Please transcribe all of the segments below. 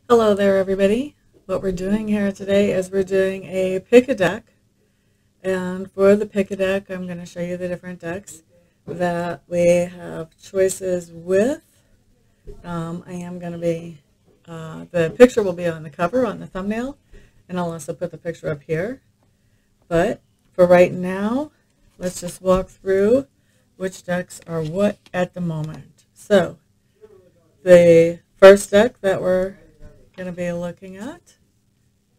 Hello there, everybody. What we're doing here today is we're doing a pick a deck. And for the pick a deck, I'm going to show you the different decks that we have choices with. I am going to be, the picture will be on the cover, on the thumbnail, and I'll also put the picture up here. But for right now, let's just walk through which decks are what at the moment. So the first deck that we're going to be looking at,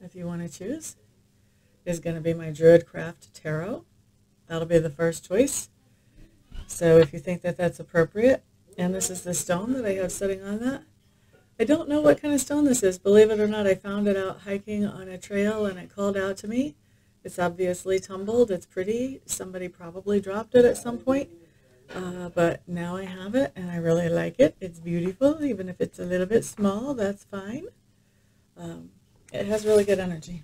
if you want to choose, is going to be my Druidcraft Tarot. That'll be the first choice. So if you think that that's appropriate, and this is the stone that I have sitting on that. I don't know what kind of stone this is. Believe it or not, I found it out hiking on a trail and it called out to me. It's obviously tumbled. It's pretty. Somebody probably dropped it at some point. But now I have it and I really like it. It's beautiful. Even if it's a little bit small, that's fine. It has really good energy.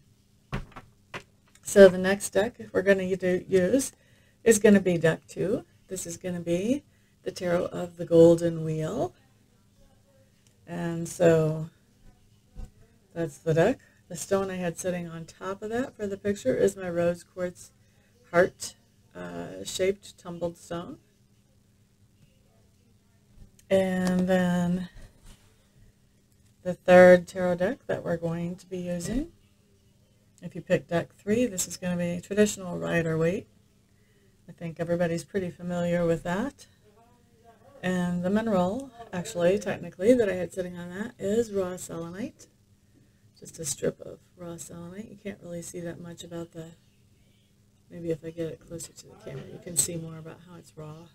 So the next deck we're going to use is going to be deck 2. This is going to be the Tarot of the Golden Wheel. And so that's the deck. The stone I had sitting on top of that for the picture is my rose quartz heart shaped tumbled stone. And then the third tarot deck that we're going to be using, if you pick deck 3, this is going to be traditional Rider-Waite. I think everybody's pretty familiar with that. And the mineral, actually, technically, that I had sitting on that is raw selenite. Just a strip of raw selenite. You can't really see that much about the, maybe if I get it closer to the camera, you can see more about how it's raw.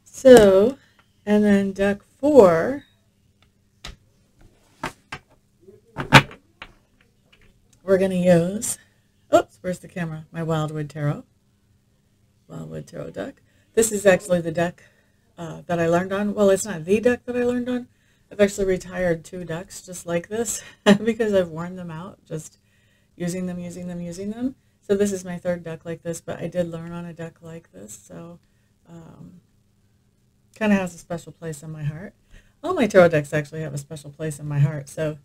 So, and then deck 4, we're going to use, oops, where's the camera? My Wildwood Tarot deck. This is actually the deck that I learned on. Well, it's not the deck that I learned on. I've actually retired 2 decks just like this because I've worn them out, just using them. So this is my 3rd deck like this, but I did learn on a deck like this, so kind of has a special place in my heart. All my tarot decks actually have a special place in my heart, so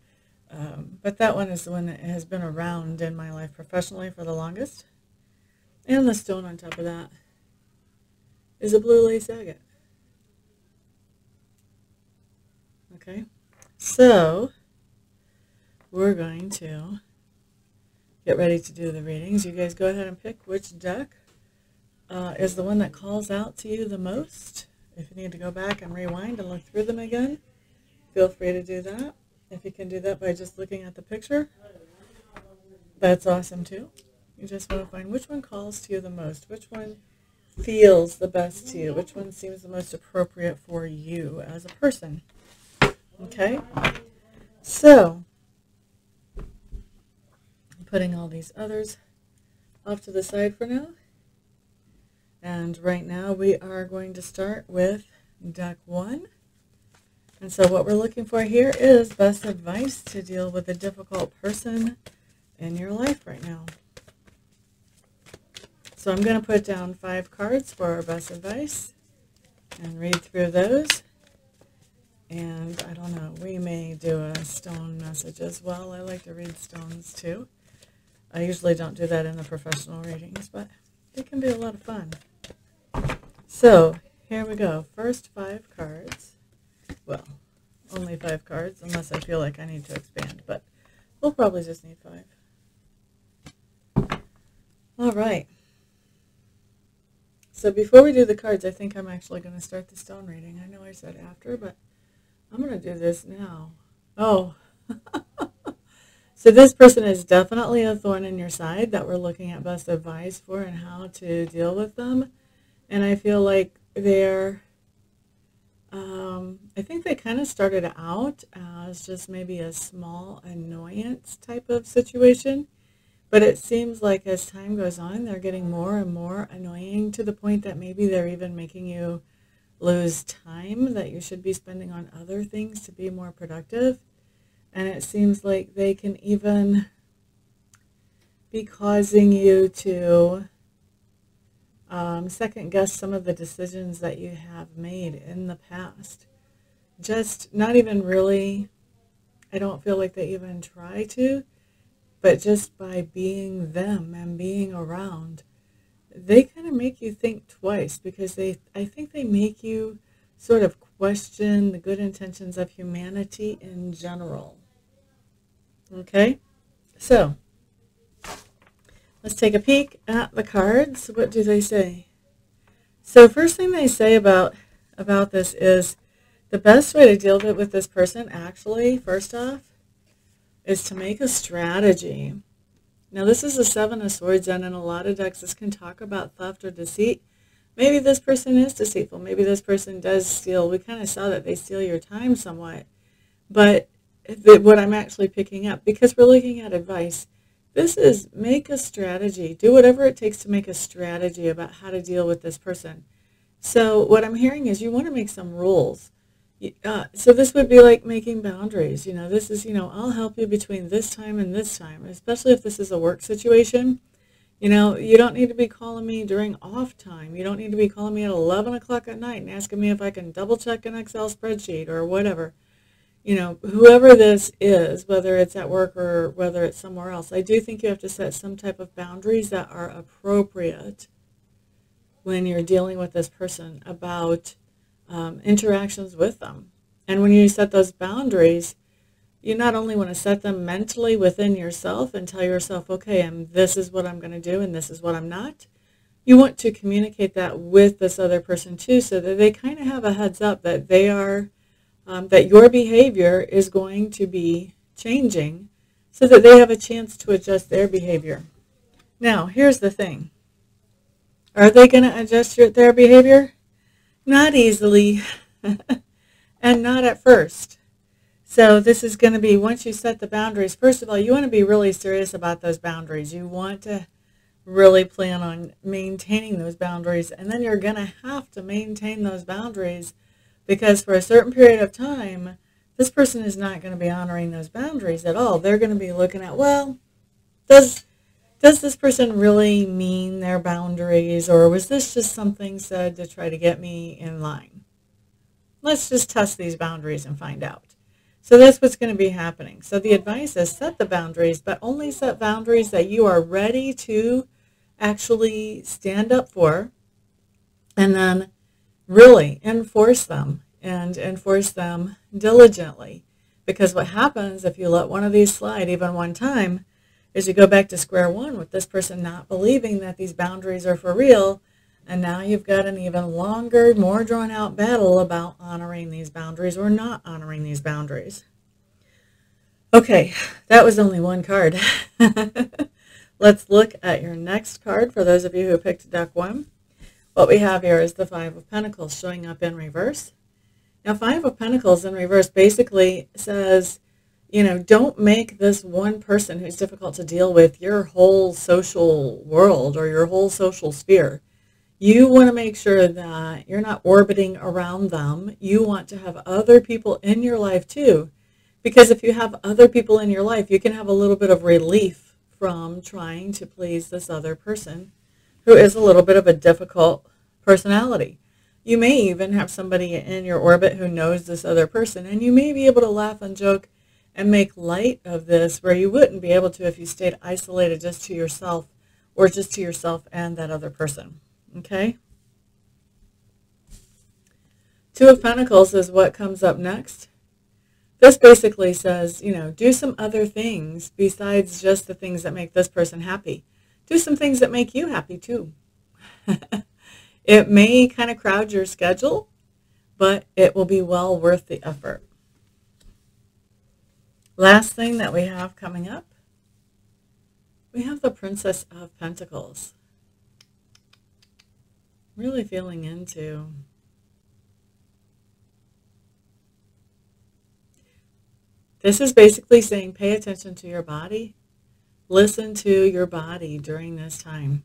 but that one is the one that has been around in my life professionally for the longest. And the stone on top of that is a blue lace agate. Okay, so we're going to get ready to do the readings. You guys go ahead and pick which deck is the one that calls out to you the most. If you need to go back and rewind and look through them again, feel free to do that. If you can do that by just looking at the picture, that's awesome too. You just want to find which one calls to you the most, which one feels the best to you, which one seems the most appropriate for you as a person. Okay? So, I'm putting all these others off to the side for now. And right now we are going to start with deck 1. And so what we're looking for here is best advice to deal with a difficult person in your life right now. So I'm going to put down 5 cards for our best advice and read through those. And I don't know, we may do a stone message as well. I like to read stones too. I usually don't do that in the professional readings, but it can be a lot of fun. So here we go. First 5 cards. Well, only 5 cards, unless I feel like I need to expand, but we'll probably just need 5. All right. So before we do the cards, I think I'm actually going to start the stone reading. I know I said after, but I'm going to do this now. Oh. So this person is definitely a thorn in your side that we're looking at best advice for and how to deal with them. And I feel like they're, I think they kind of started out as just maybe a small annoyance type of situation. But it seems like as time goes on, they're getting more and more annoying to the point that maybe they're even making you lose time that you should be spending on other things to be more productive. And it seems like they can even be causing you to second guess some of the decisions that you have made in the past. Just not even really I don't feel like they even try to, but just by being them and being around, they kind of make you think twice, because I think they make you sort of question the good intentions of humanity in general. Okay? So, let's take a peek at the cards. What do they say? So first thing they say about this is the best way to deal with this person, actually, first off, is to make a strategy. Now this is a Seven of Swords, and in a lot of decks this can talk about theft or deceit. Maybe this person is deceitful. Maybe this person does steal. We kind of saw that they steal your time somewhat. But what I'm actually picking up, because we're looking at advice, this is make a strategy. Do whatever it takes to make a strategy about how to deal with this person. So what I'm hearing is you want to make some rules. So this would be like making boundaries. This is, I'll help you between this time and this time, especially if this is a work situation. You don't need to be calling me during off time. You don't need to be calling me at 11 o'clock at night and asking me if I can double check an Excel spreadsheet or whatever. Whoever this is, whether it's at work or whether it's somewhere else, I do think you have to set some type of boundaries that are appropriate when you're dealing with this person about interactions with them. And when you set those boundaries, you not only want to set them mentally within yourself and tell yourself, okay, and this is what I'm going to do and this is what I'm not. You want to communicate that with this other person too, so that they kind of have a heads up that they are that your behavior is going to be changing, so that they have a chance to adjust their behavior. Now, here's the thing. Are they going to adjust their behavior? Not easily, and not at first. So this is going to be, once you set the boundaries, first of all, you want to be really serious about those boundaries. You want to really plan on maintaining those boundaries, and then you're going to have to maintain those boundaries, because for a certain period of time, this person is not going to be honoring those boundaries at all. They're going to be looking at, well, does this person really mean their boundaries, or was this just something said to try to get me in line? Let's just test these boundaries and find out. So that's what's going to be happening. So the advice is set the boundaries, but only set boundaries that you are ready to actually stand up for, and then really enforce them, and enforce them diligently. Because what happens if you let one of these slide even one time is you go back to square one with this person not believing that these boundaries are for real, and now you've got an even longer, more drawn out battle about honoring these boundaries or not honoring these boundaries. Okay, that was only one card. Let's look at your next card for those of you who picked deck one. What we have here is the Five of Pentacles showing up in reverse. Now, Five of Pentacles in reverse basically says, don't make this one person who's difficult to deal with your whole social world or your whole social sphere. You want to make sure that you're not orbiting around them. You want to have other people in your life too, because if you have other people in your life, you can have a little bit of relief from trying to please this other person who is a little bit of a difficult personality. You may even have somebody in your orbit who knows this other person, and you may be able to laugh and joke and make light of this, where you wouldn't be able to if you stayed isolated just to yourself, or just to yourself and that other person. Okay? Two of Pentacles is what comes up next. This basically says, do some other things besides just the things that make this person happy. Do some things that make you happy too. It may kind of crowd your schedule, but it will be well worth the effort. Last thing that we have coming up, we have the Princess of Pentacles. Really feeling into this is basically saying pay attention to your body. Listen to your body during this time.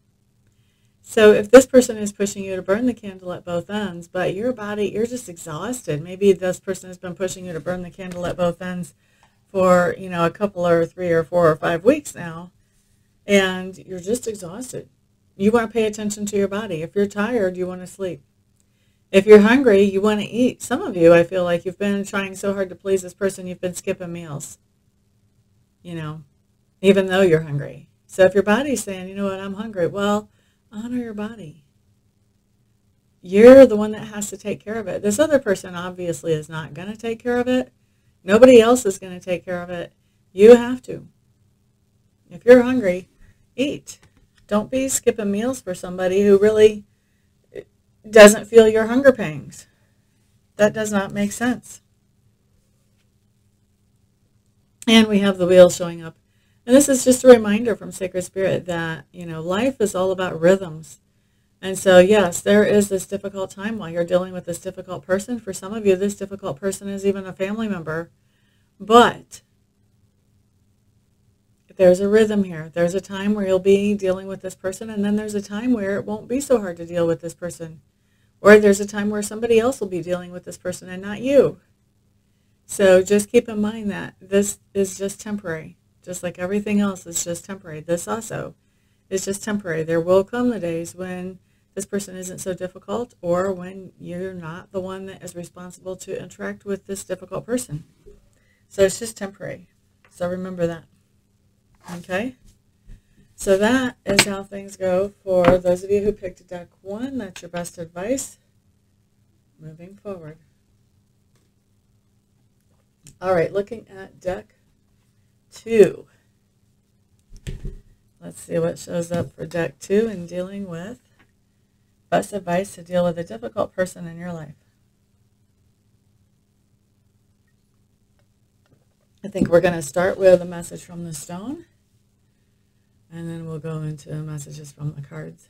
So if this person is pushing you to burn the candle at both ends, but your body, you're just exhausted. Maybe this person has been pushing you to burn the candle at both ends for, a couple or 3 or 4 or 5 weeks now, and you're just exhausted. You want to pay attention to your body. If you're tired, you want to sleep. If you're hungry, you want to eat. Some of you, I feel like you've been trying so hard to please this person, you've been skipping meals, you know, even though you're hungry. So if your body's saying, you know what, I'm hungry, well, honor your body. You're the one that has to take care of it. This other person obviously is not going to take care of it. Nobody else is going to take care of it. You have to. If you're hungry, eat. Don't be skipping meals for somebody who really doesn't feel your hunger pangs. That does not make sense. And we have the wheel showing up. And this is just a reminder from Sacred Spirit that, life is all about rhythms. And so, yes, there is this difficult time while you're dealing with this difficult person. For some of you, this difficult person is even a family member. But there's a rhythm here. There's a time where you'll be dealing with this person, and then there's a time where it won't be so hard to deal with this person. Or there's a time where somebody else will be dealing with this person and not you. So just keep in mind that this is just temporary. Just like everything else is just temporary. This also is just temporary. There will come the days when this person isn't so difficult, or when you're not the one that is responsible to interact with this difficult person. So it's just temporary. So remember that. Okay? So that is how things go for those of you who picked deck 1. That's your best advice moving forward. All right, looking at deck 2. Let's see what shows up for deck 2 in dealing with best advice to deal with a difficult person in your life. I think we're going to start with a message from the stone, and then we'll go into messages from the cards.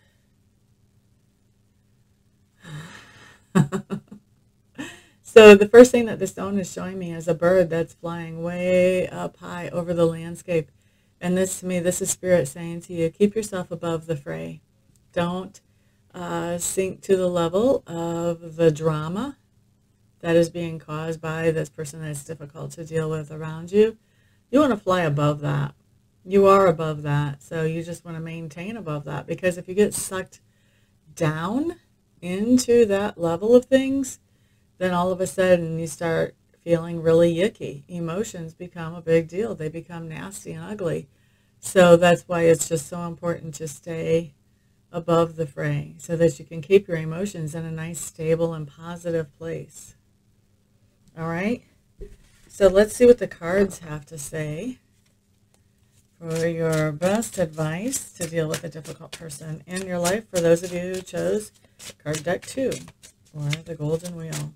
So the first thing that the stone is showing me is a bird that's flying way up high over the landscape. And this, to me, this is Spirit saying to you, keep yourself above the fray. Don't sink to the level of the drama that is being caused by this person that's difficult to deal with around you. You want to fly above that. You are above that. So you just want to maintain above that, because if you get sucked down into that level of things, then all of a sudden you start feeling really yucky. Emotions become a big deal. They become nasty and ugly. So that's why it's just so important to stay above the fray, so that you can keep your emotions in a nice, stable, and positive place. All right? So let's see what the cards have to say for your best advice to deal with a difficult person in your life, for those of you who chose card deck 2, or the golden wheel.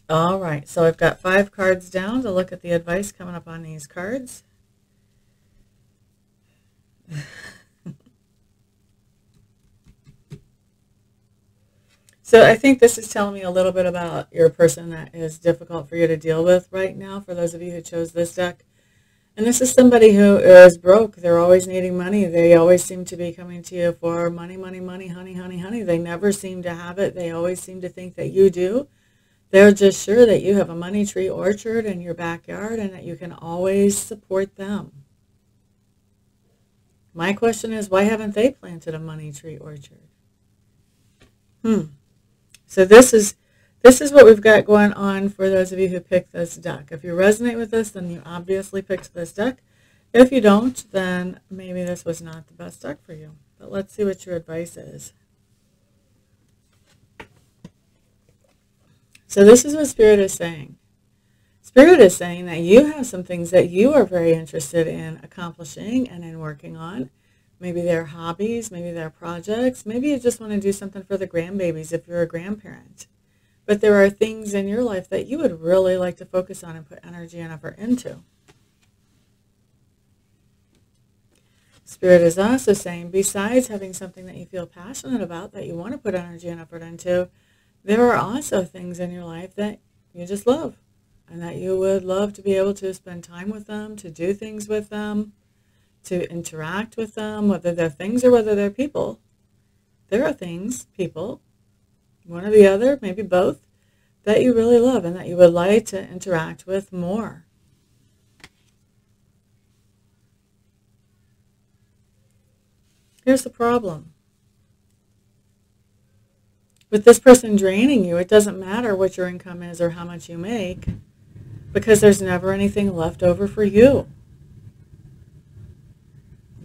All right, so I've got 5 cards down to look at the advice coming up on these cards. So I think this is telling me a little bit about your person that is difficult for you to deal with right now, for those of you who chose this deck. And this is somebody who is broke. They're always needing money. They always seem to be coming to you for money, money, money, honey, honey, honey. They never seem to have it. They always seem to think that you do. They're just sure that you have a money tree orchard in your backyard and that you can always support them. My question is, why haven't they planted a money tree orchard? So this is what we've got going on for those of you who picked this deck. If you resonate with this, then you obviously picked this deck. If you don't, then maybe this was not the best deck for you. But let's see what your advice is. So this is what Spirit is saying. Spirit is saying that you have some things that you are very interested in accomplishing and in working on. Maybe they're hobbies, maybe they're projects, maybe you just want to do something for the grandbabies if you're a grandparent. But there are things in your life that you would really like to focus on and put energy and effort into. Spirit is also saying, besides having something that you feel passionate about, that you want to put energy and effort into, there are also things in your life that you just love, and that you would love to be able to spend time with them, to do things with them, to interact with them, whether they're things or whether they're people. There are things, people, one or the other, maybe both, that you really love and that you would like to interact with more. Here's the problem. With this person draining you, it doesn't matter what your income is or how much you make, because there's never anything left over for you.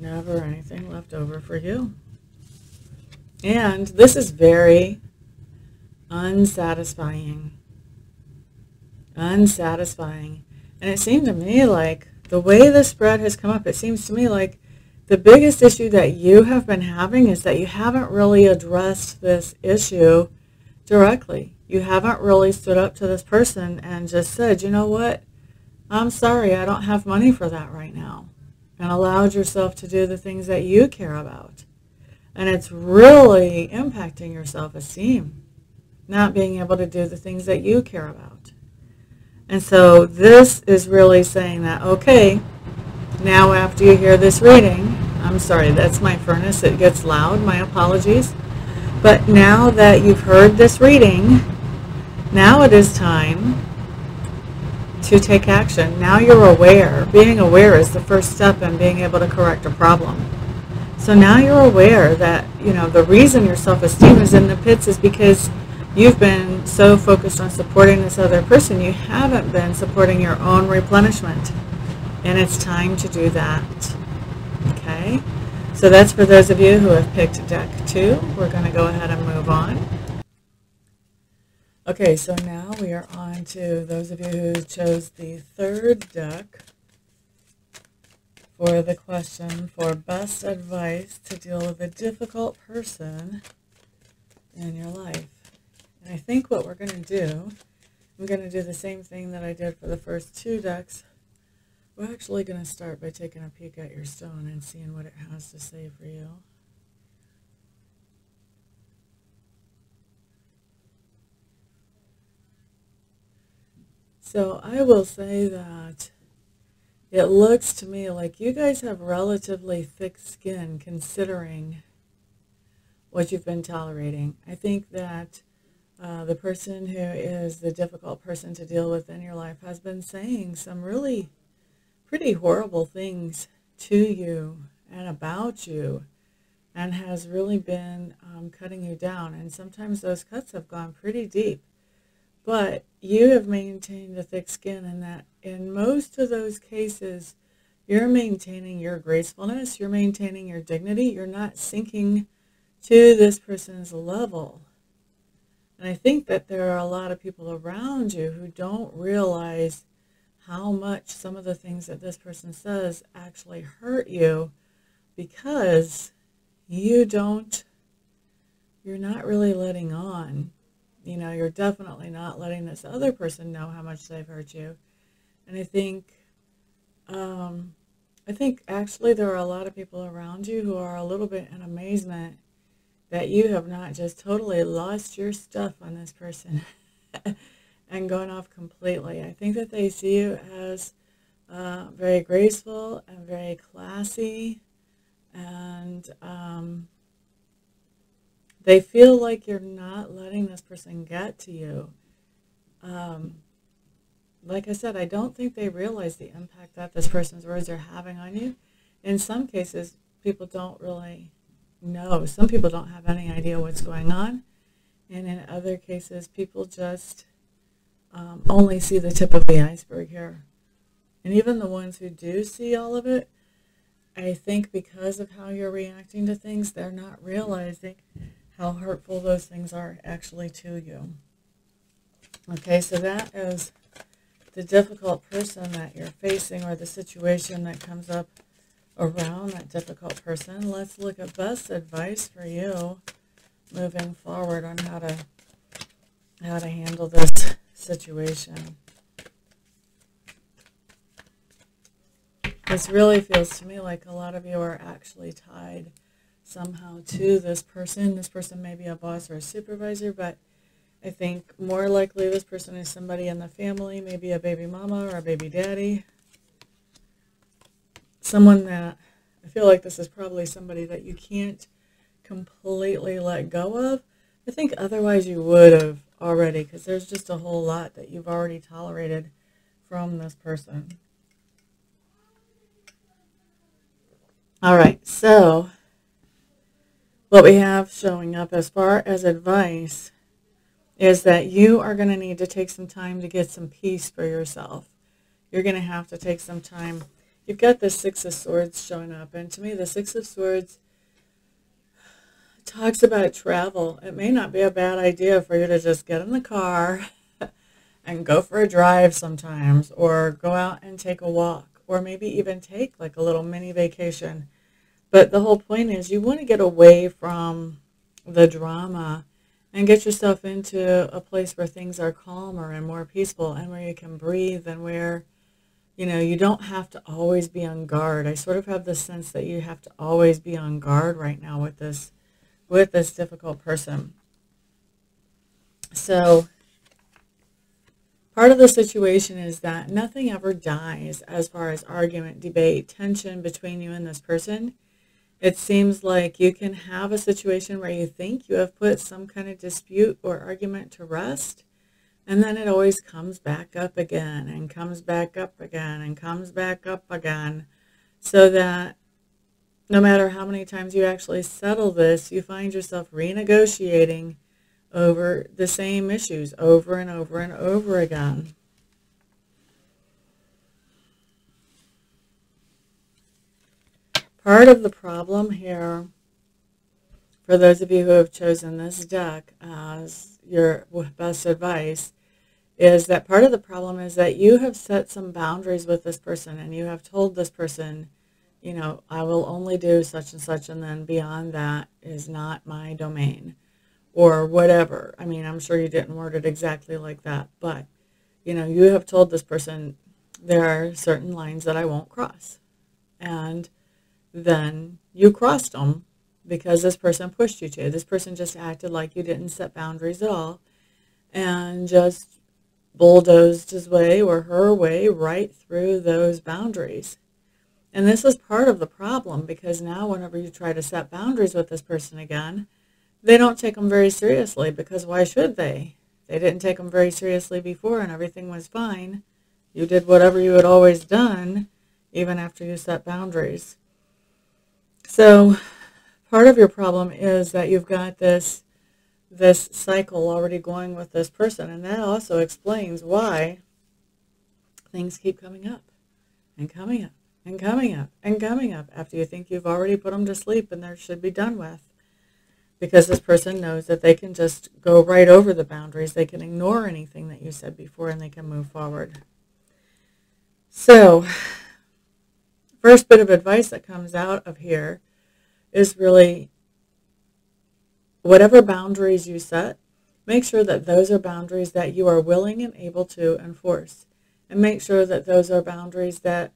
Never anything left over for you. And this is very unsatisfying. Unsatisfying. And it seemed to me like the way this spread has come up, it seems to me like the biggest issue that you have been having is that you haven't really addressed this issue directly. You haven't really stood up to this person and just said, you know what, I'm sorry, I don't have money for that right now. And allowed yourself to do the things that you care about. And it's really impacting your self-esteem, not being able to do the things that you care about. And so this is really saying that, okay, now after you hear this reading, I'm sorry, that's my furnace, it gets loud, my apologies. But now that you've heard this reading, now it is time to take action. Now you're aware. Being aware is the first step in being able to correct a problem. So now you're aware that, the reason your self-esteem is in the pits is because you've been so focused on supporting this other person, you haven't been supporting your own replenishment. And it's time to do that. Okay? So that's for those of you who have picked deck 2. We're going to go ahead and move on. Okay, so now we are on to those of you who chose the 3rd deck for the question for best advice to deal with a difficult person in your life. And I think what we're going to do, I'm going to do the same thing that I did for the first 2 decks. We're actually going to start by taking a peek at your stone and seeing what it has to say for you. So I will say that it looks to me like you guys have relatively thick skin considering what you've been tolerating. I think that the person who is the difficult person to deal with in your life has been saying some really pretty horrible things to you and about you, and has really been cutting you down. And sometimes those cuts have gone pretty deep. But you have maintained a thick skin in that in most of those cases, you're maintaining your gracefulness, you're maintaining your dignity, you're not sinking to this person's level. And I think that there are a lot of people around you who don't realize how much some of the things that this person says actually hurt you, because you're not really letting on. You're definitely not letting this other person know how much they've hurt you. And I think actually there are a lot of people around you who are a little bit in amazement that you have not just totally lost your stuff on this person and gone off completely. I think that they see you as very graceful and very classy, and they feel like you're not letting this person get to you. Like I said, I don't think they realize the impact that this person's words are having on you. In some cases, people don't really know. Some people don't have any idea what's going on. And in other cases, people just only see the tip of the iceberg here. And even the ones who do see all of it, I think because of how you're reacting to things, they're not realizing how hurtful those things are actually to you. Okay, so that is the difficult person that you're facing, or the situation that comes up around that difficult person. Let's look at best advice for you moving forward on how to handle this situation. This really feels to me like a lot of you are actually tied somehow to this person. This person may be a boss or a supervisor, but I think more likely this person is somebody in the family, maybe a baby mama or a baby daddy. Someone that I feel like this is probably somebody that you can't completely let go of. I think otherwise you would have already, because there's just a whole lot that you've already tolerated from this person. All right, so what we have showing up as far as advice is that you are going to need to take some time to get some peace for yourself. You're going to have to take some time. You've got the Six of Swords showing up, and to me the Six of Swords talks about travel. It may not be a bad idea for you to just get in the car and go for a drive sometimes, or go out and take a walk, or maybe even take like a little mini vacation. But the whole point is you want to get away from the drama and get yourself into a place where things are calmer and more peaceful, and where you can breathe, and where, you don't have to always be on guard. I sort of have the sense that you have to always be on guard right now with this difficult person. So part of the situation is that nothing ever dies as far as argument, debate, tension between you and this person. It seems like you can have a situation where you think you have put some kind of dispute or argument to rest, and then it always comes back up again, and comes back up again, and comes back up again, so that no matter how many times you actually settle this, you find yourself renegotiating over the same issues over and over and over again. Part of the problem here, for those of you who have chosen this deck as your best advice, is that part of the problem is that you have set some boundaries with this person, and you have told this person, I will only do such and such, and then beyond that is not my domain, or whatever. I mean, I'm sure you didn't word it exactly like that, but, you have told this person there are certain lines that I won't cross. And then you crossed them because this person pushed you to. This person just acted like you didn't set boundaries at all, and just bulldozed his way or her way right through those boundaries. And this is part of the problem, because now whenever you try to set boundaries with this person again, they don't take them very seriously, because why should they? They didn't take them very seriously before, and everything was fine. You did whatever you had always done, even after you set boundaries. So part of your problem is that you've got this cycle already going with this person, and that also explains why things keep coming up and coming up and coming up and coming up after you think you've already put them to sleep and they should be done with. Because this person knows that they can just go right over the boundaries. They can ignore anything that you said before, and they can move forward. So first bit of advice that comes out of here is really, whatever boundaries you set, make sure that those are boundaries that you are willing and able to enforce. And make sure that those are boundaries that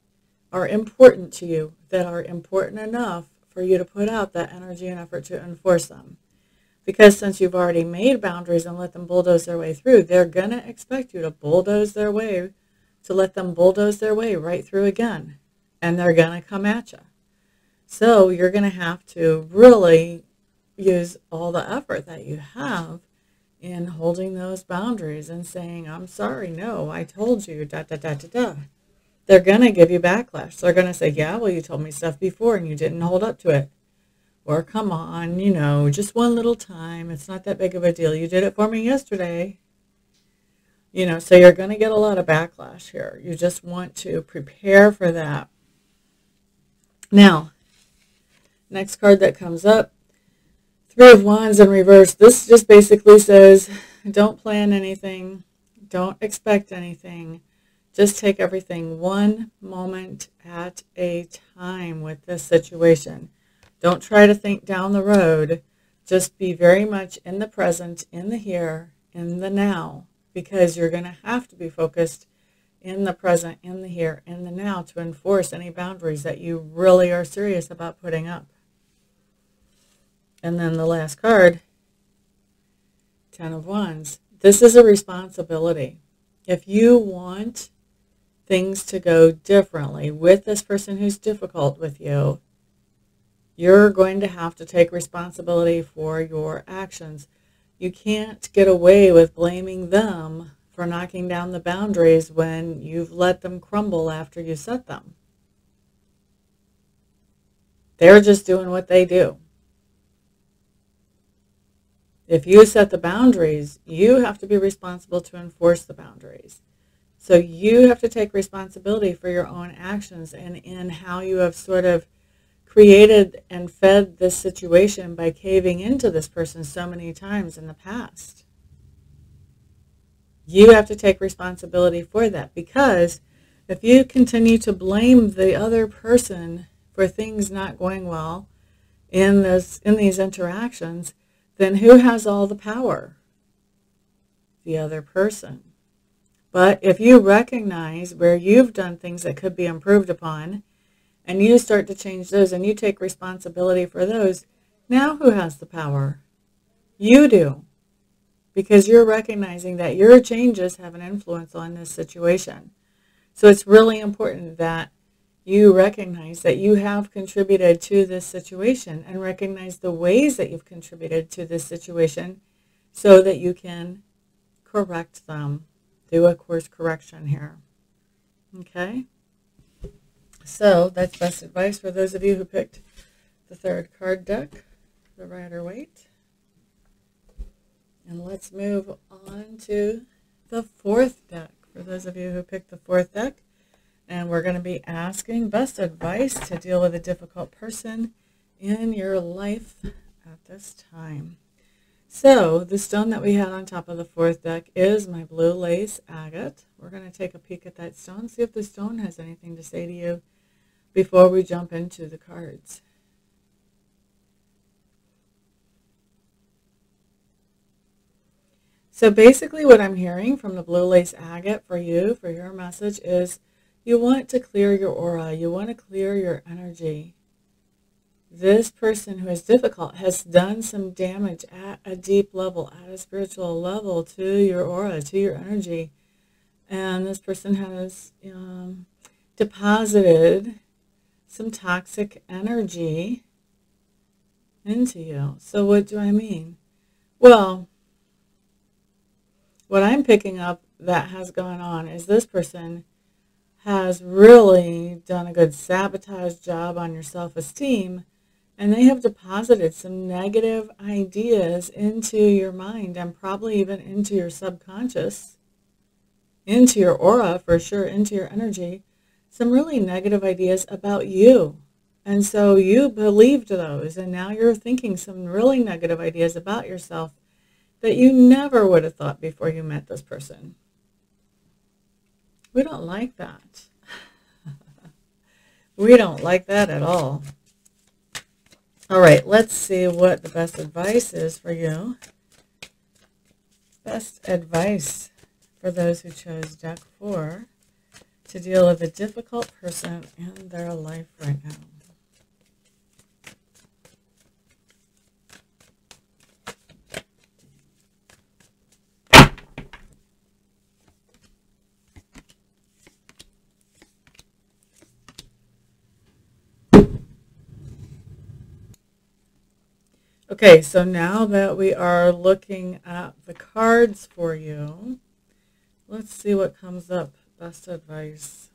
are important to you, that are important enough for you to put out that energy and effort to enforce them. Because since you've already made boundaries and let them bulldoze their way through, they're going to expect you to let them bulldoze their way right through again. And they're going to come at you. So you're going to have to really use all the effort that you have in holding those boundaries and saying, I'm sorry, no, I told you, da, da, da, da, da. They're going to give you backlash. They're going to say, yeah, well, you told me stuff before and you didn't hold up to it. Or come on, just one little time. It's not that big of a deal. You did it for me yesterday. So you're going to get a lot of backlash here. You just want to prepare for that. Now, next card that comes up, Three of Wands in reverse. This just basically says, don't plan anything. Don't expect anything. Just take everything one moment at a time with this situation. Don't try to think down the road. Just be very much in the present, in the here, in the now, because you're going to have to be focused in the present, in the here, in the now to enforce any boundaries that you really are serious about putting up. And then the last card, Ten of Wands. This is a responsibility. If you want things to go differently with this person who's difficult with you, You're going to have to take responsibility for your actions. You can't get away with blaming them for knocking down the boundaries when you've let them crumble after you set them. They're just doing what they do. If you set the boundaries, you have to be responsible to enforce the boundaries. So you have to take responsibility for your own actions and in how you have sort of created and fed this situation by caving into this person so many times in the past. You have to take responsibility for that, because if you continue to blame the other person for things not going well in these interactions, then who has all the power? The other person. But if you recognize where you've done things that could be improved upon, and you start to change those, and you take responsibility for those, now who has the power? You do. Because you're recognizing that your changes have an influence on this situation. So it's really important that you recognize that you have contributed to this situation and recognize the ways that you've contributed to this situation so that you can correct them. Do a course correction here. Okay? So that's best advice for those of you who picked the third card deck, the Rider-Waite. And let's move on to the fourth deck, for those of you who picked the fourth deck. And we're going to be asking best advice to deal with a difficult person in your life at this time. So the stone that we had on top of the fourth deck is my blue lace agate. We're going to take a peek at that stone, see if the stone has anything to say to you before we jump into the cards. So basically what I'm hearing from the blue lace agate for you, for your message, is you want to clear your aura. You want to clear your energy. This person who is difficult has done some damage at a deep level, at a spiritual level, to your aura, to your energy. And this person has deposited some toxic energy into you. So what do I mean? Well, what I'm picking up that has gone on is this person has really done a good sabotage job on your self-esteem, and they have deposited some negative ideas into your mind and probably even into your subconscious, into your aura for sure, into your energy, some really negative ideas about you. And so you believed those, and now you're thinking some really negative ideas about yourself that you never would have thought before you met this person. We don't like that. We don't like that at all. All right, let's see what the best advice is for you. Best advice for those who chose deck 4 to deal with a difficult person in their life right now. Okay, so now that we are looking at the cards for you, let's see what comes up. Best advice.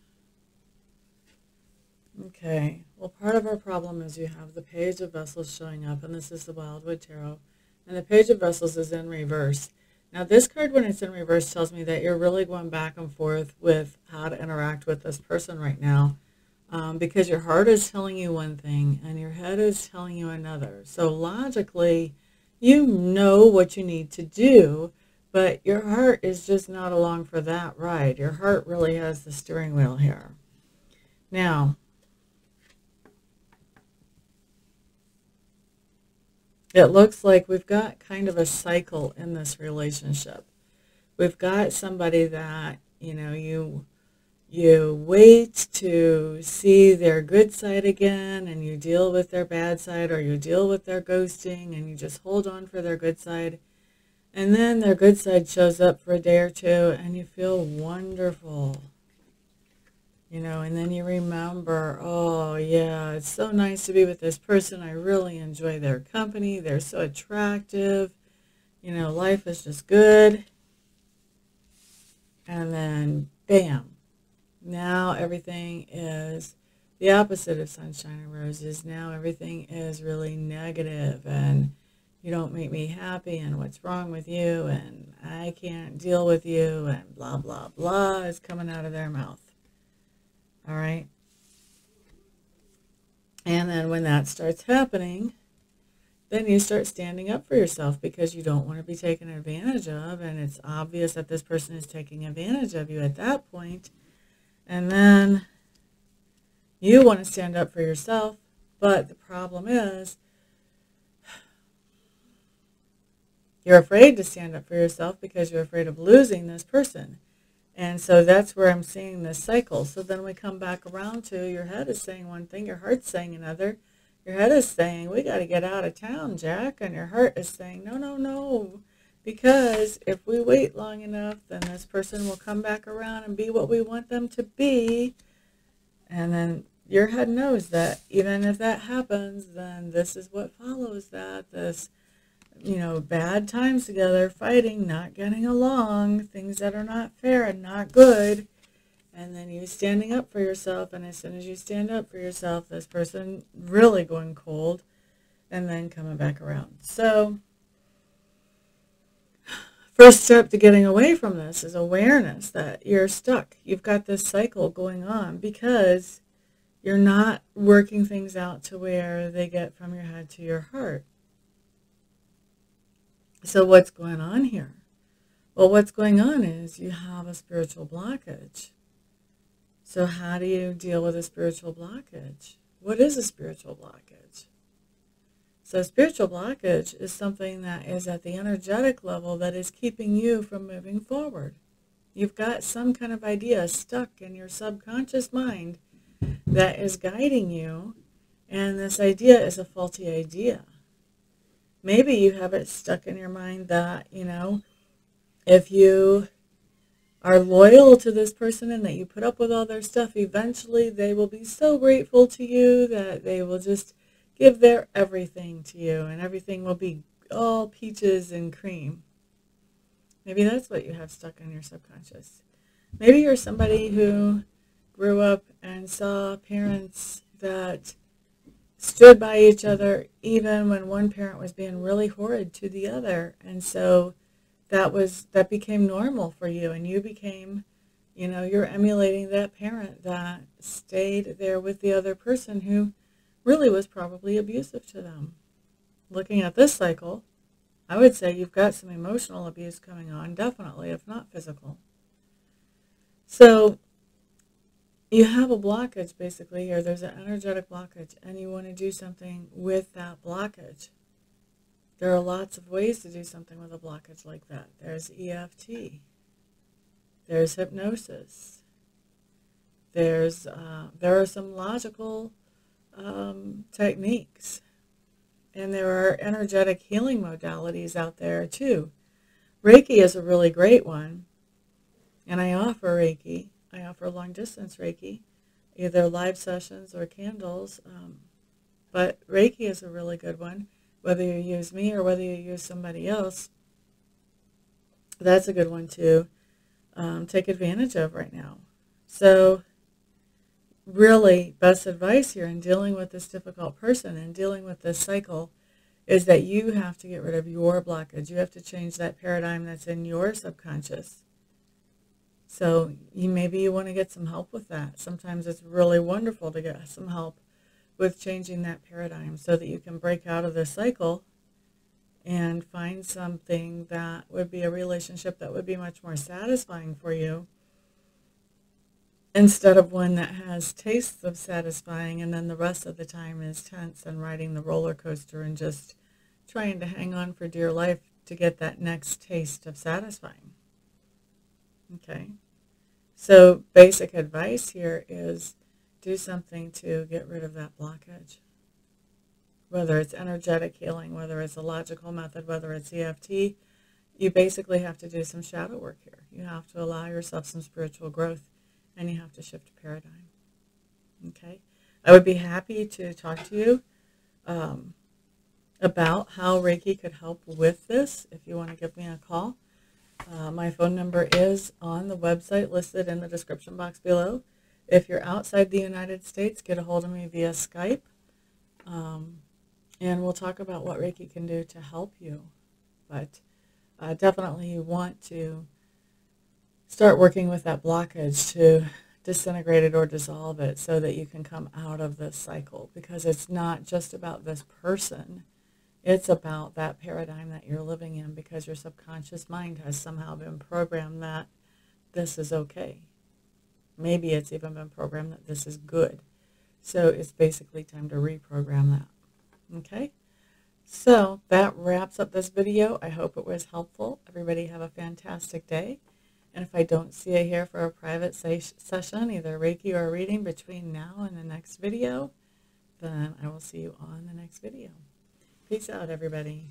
Okay, well, part of our problem is you have the Page of Vessels showing up, and this is the Wildwood Tarot, and the Page of Vessels is in reverse. Now, this card, when it's in reverse, tells me that you're really going back and forth with how to interact with this person right now. Because your heart is telling you one thing and your head is telling you another. So logically, you know what you need to do, but your heart is just not along for that ride. Your heart really has the steering wheel here. Now, it looks like we've got kind of a cycle in this relationship. We've got somebody that, you wait to see their good side again, and you deal with their bad side, or you deal with their ghosting, and you just hold on for their good side. And then their good side shows up for a day or two, and you feel wonderful. and then you remember, oh yeah, it's so nice to be with this person. I really enjoy their company. They're so attractive. Life is just good. And then, bam, now everything is the opposite of sunshine and roses. Now everything is really negative, and you don't make me happy, and what's wrong with you, and I can't deal with you, and blah, blah, blah is coming out of their mouth. All right? And then when that starts happening, then you start standing up for yourself because you don't want to be taken advantage of, and it's obvious that this person is taking advantage of you at that point. And then you want to stand up for yourself, but the problem is you're afraid to stand up for yourself because you're afraid of losing this person. And so that's where I'm seeing this cycle. So then we come back around to your head is saying one thing, your heart's saying another. Your head is saying, we got to get out of town, Jack. And your heart is saying, no, no, no. Because if we wait long enough, then this person will come back around and be what we want them to be. And then your head knows that even if that happens, then this is what follows that. This, bad times together, fighting, not getting along, things that are not fair and not good. And then you standing up for yourself, and as soon as you stand up for yourself, this person really going cold and then coming back around. So first step to getting away from this is awareness that you're stuck. You've got this cycle going on because you're not working things out to where they get from your head to your heart. So what's going on here? Well, what's going on is you have a spiritual blockage. So how do you deal with a spiritual blockage? What is a spiritual blockage? So spiritual blockage is something that is at the energetic level that is keeping you from moving forward. You've got some kind of idea stuck in your subconscious mind that is guiding you, and this idea is a faulty idea. Maybe you have it stuck in your mind that, if you are loyal to this person and that you put up with all their stuff, eventually they will be so grateful to you that they will just give their everything to you, and everything will be all peaches and cream. Maybe that's what you have stuck in your subconscious. Maybe you're somebody who grew up and saw parents that stood by each other even when one parent was being really horrid to the other, and so that became normal for you, and you became, you're emulating that parent that stayed there with the other person who really was probably abusive to them. Looking at this cycle, I would say you've got some emotional abuse coming on, definitely, if not physical. So you have a blockage basically here. There's an energetic blockage, and you want to do something with that blockage. There are lots of ways to do something with a blockage like that. There's EFT. There's hypnosis. There are some logical techniques. And there are energetic healing modalities out there too. Reiki is a really great one. And I offer Reiki. I offer long distance Reiki, either live sessions or candles. But Reiki is a really good one. Whether you use me or whether you use somebody else, that's a good one to take advantage of right now. So really, best advice here in dealing with this difficult person and dealing with this cycle is that you have to get rid of your blockage. You have to change that paradigm that's in your subconscious. So maybe you want to get some help with that. Sometimes it's really wonderful to get some help with changing that paradigm so that you can break out of this cycle and find something that would be a relationship that would be much more satisfying for you, instead of one that has tastes of satisfying and then the rest of the time is tense and riding the roller coaster and just trying to hang on for dear life to get that next taste of satisfying. Okay, so basic advice here is do something to get rid of that blockage. Whether it's energetic healing, whether it's a logical method, whether it's EFT, you basically have to do some shadow work here. You have to allow yourself some spiritual growth, and you have to shift a paradigm. Okay? I would be happy to talk to you about how Reiki could help with this if you want to give me a call. My phone number is on the website listed in the description box below. If you're outside the United States, get a hold of me via Skype, and we'll talk about what Reiki can do to help you. But definitely you want to start working with that blockage to disintegrate it or dissolve it so that you can come out of this cycle, because it's not just about this person. It's about that paradigm that you're living in, because your subconscious mind has somehow been programmed that this is okay. Maybe it's even been programmed that this is good. So it's basically time to reprogram that. Okay? So that wraps up this video. I hope it was helpful. Everybody have a fantastic day. And if I don't see you here for a private session, either Reiki or a reading between now and the next video, then I will see you on the next video. Peace out, everybody.